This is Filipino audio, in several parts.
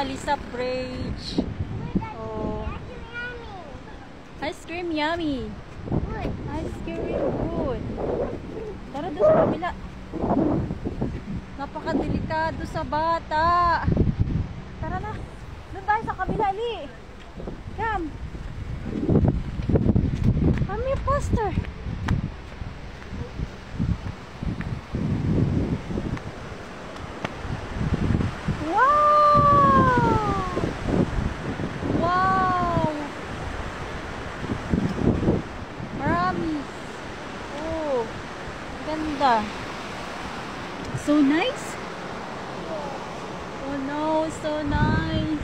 sa Lisa Bridge. Oh. Ice cream yummy. Ice cream good. Tara doon sa kabila. Napakadelikado sa bata. Tara na. Doon tayo sa kabila, Li. Come. Come here, faster. Ganda. So nice. Oh no, so nice.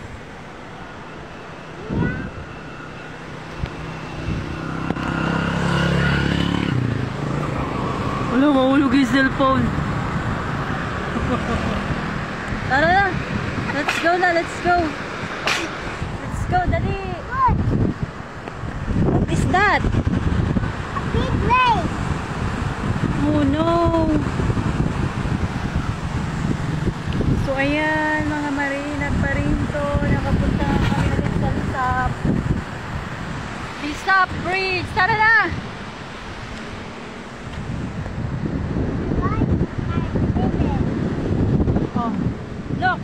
Wala, mahulog yung cellphone. Tara na. Let's go na, let's go. Let's go, dali. What is that? A big lake. Oh no. So ayan mga marinag pa rin to. Nakapunta kami ulit sa Lisap. Lisap Bridge. Tara na. Oh, look.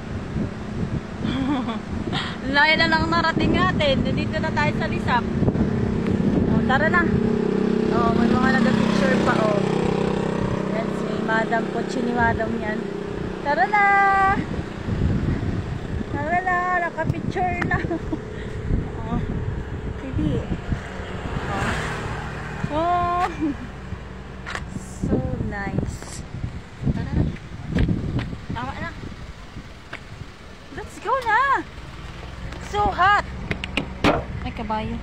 Layo na lang narating natin. Nandito na tayo sa Lisap. Oh, tara na. Oh, may mga nag-picture pa oh. Madam, kotse ni Madam yan. Tara na! Tara na! Naka-picture na! Oh, hindi. Oh! So nice. Tara na. Tama na. Let's go na! So hot! Ay, kabayo.